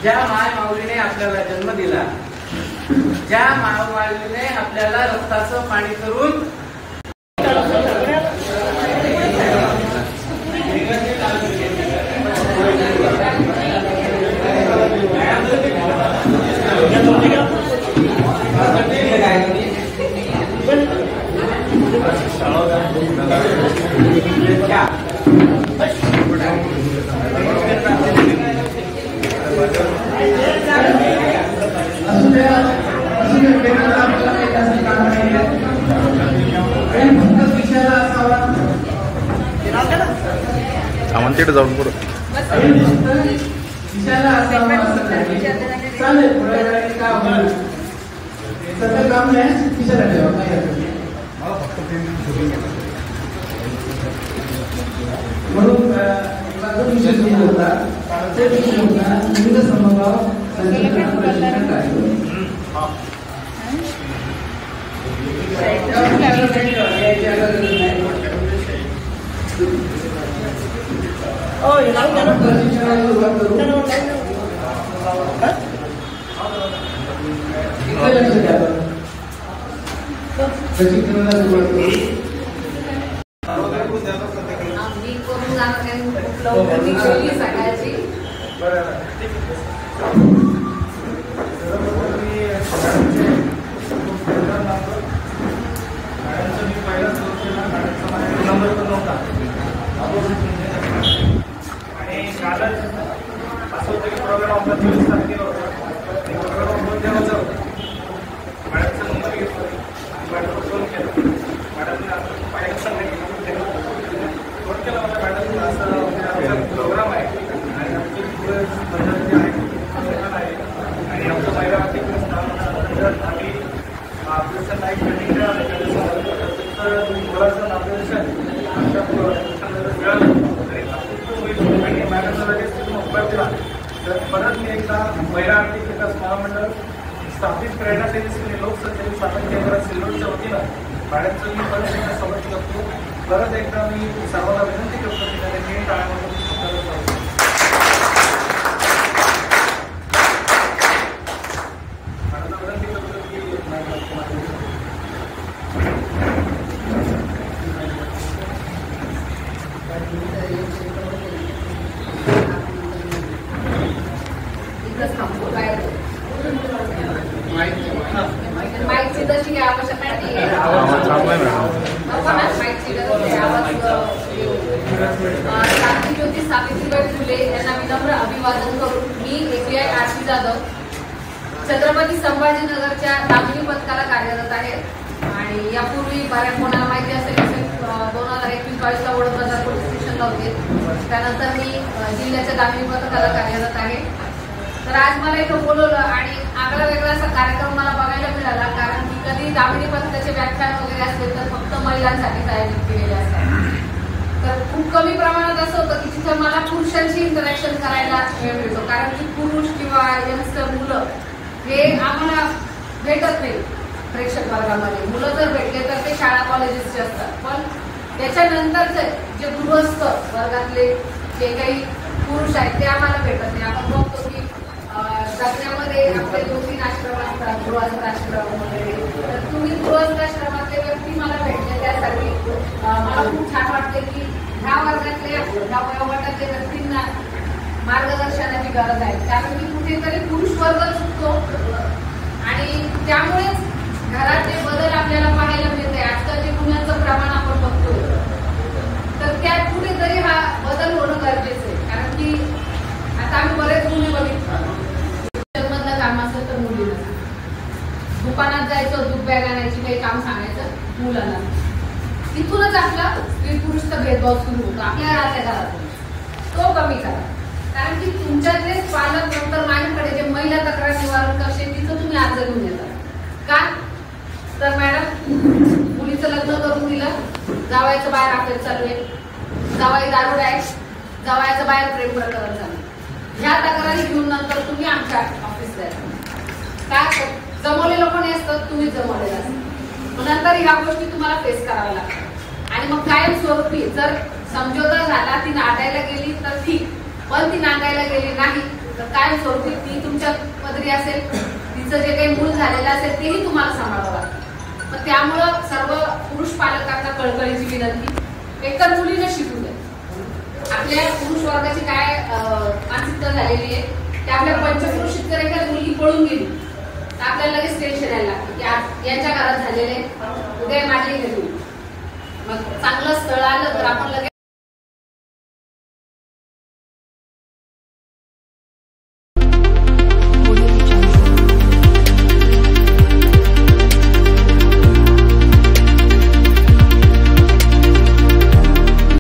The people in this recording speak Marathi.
ज्या माय माऊलीने आपल्याला जन्म दिला, ज्या माऊलीने आपल्याला रक्ताचं पाणी करून तिथे जाऊन पुढे काम नाही म्हणून विषय होता ते विषय होता विविध समभाव संघटना प्रशिक्षण कार्यक्रम. प्रशिक्षणाला सुरुवात करू. प्रशिक्षणाला सुरुवात करू. परत मी एकदा महिला आर्थिक विकास महामंडळ स्थापित करण्यासाठी लोकसंचालित साधन केंद्र सिल्लोडच्या वतीनं मॅडमचं मी परत एकदा समज करतो. परत एकदा मी सर्वांना विनंती करतो की त्यांनी टाळ्यामध्ये विनंती करतो की माईकची तशी काही आवश्यकता नाही आहे. क्रांतिज्योती सावित्रीबाई फुले यांना विनम्र अभिवादन करून मी SBI आरती जाधव छत्रपती संभाजीनगरच्या दामिनी पथकाला कार्यरत आहे. आणि यापूर्वी बऱ्याच कोणाला माहिती असेल 2021-22 ला वडोदरा पोलीस स्टेशनला होते. त्यानंतर मी जिल्ह्याच्या दामिनी पथकाला कार्यरत आहे. तर आज मला इथं बोलवलं आणि आगळा वेगळा असा कार्यक्रम मला बघायला मिळाला, कारण की कधी दामिनी पथकाचे व्याख्यान वगैरे असले तर फक्त महिलांसाठी आयोजित केलेले असतात. तर खूप कमी प्रमाणात असं होतं की जिथं मला पुरुषांशी इंटरॅक्शन करायला वेळ मिळतो, कारण की पुरुष किंवा यंगस्टर मुलं हे आम्हाला भेटत नाही प्रेक्षक वर्गामध्ये. मुलं जर भेटले तर ते शाळा कॉलेजेसचे असतात, पण त्याच्यानंतरचे जे गृहस्थ वर्गातले जे काही पुरुष आहेत ते आम्हाला भेटत नाही. आपण बघतो की जगण्यामध्ये आपले 2-3 आश्रम असतात, गृहस्थ आश्रम वगैरे. तर तुम्ही गृहस्थ आश्रमातले व्यक्ती मला भेटले, त्यासाठी मला खूप छान वाटते की ह्या वर्गातल्या ह्या वयोगटातल्या व्यक्तींना मार्गदर्शनाची गरज आहे. कारण की कुठेतरी पुरुष वर्ग चुकतो आणि त्यामुळेच घरातले बदल आपल्याला पाहायला मिळते. आजकाल जे गुन्ह्यांचं प्रमाण आपण बघतोय, तर त्यात कुठेतरी हा बदल होणं गरजेचं आहे. कारण की आता आम्ही बरेच गुन्हे बघितले, काम असेल तर मुलीला दुकानात जायचं, दूध बॅग आणायची, काही काम सांगायचं मुलांना. तिथूनच आपला स्त्री पुरुषचा भेदभाव सुरू होतो आपल्या राहत्या घरातून. तो कमी करा, कारण की तुमच्यातलेच पालक नंतर माझ्याकडे जे महिला तक्रार निवारण कक्ष तिथं तुम्ही अर्ज घेऊन येतात. का तर मॅडम मुलीचं लग्न करून दिलं, जावयाचं बाहेर अफेअर चालू आहे, जावई दारू आहे, जावयाचं बाहेर प्रेम प्रकरण झालं, ह्या तक्रारी घेऊन नंतर तुम्ही आमच्या ऑफिसला येतात. काय जमवलेले कोणी असतात, तुम्हीच जमवलेलं असतं. नंतर ह्या गोष्टी तुम्हाला फेस कराव्या लागतात. आणि मग कायम स्वरूपी जर समझोता झाला, ती नांदायला गेली तर ठीक, पण ती नांदायला गेली नाही तर काय स्वरूपी ती तुमच्या पदरी असेल, तिचं जे काही मूल झालेलं असेल तेही तुम्हाला सांभाळावं लागतं. मग त्यामुळं सर्व पुरुष पालकांना कळकळीची विनंती, एकतर मुलीने शिकू दे. आपल्या पुरुष वर्गाची काय मानसिकता झालेली आहे की आपल्या पंचक्रोशीत जर एखादी मुलगी पळून गेली तर आपल्याला लगेच टेन्शन यायला लागतं की आज यांच्या घरात झालेले, उद्या माझ्या घरी. मग चांगलं स्थळ आलं तर आपण लगेच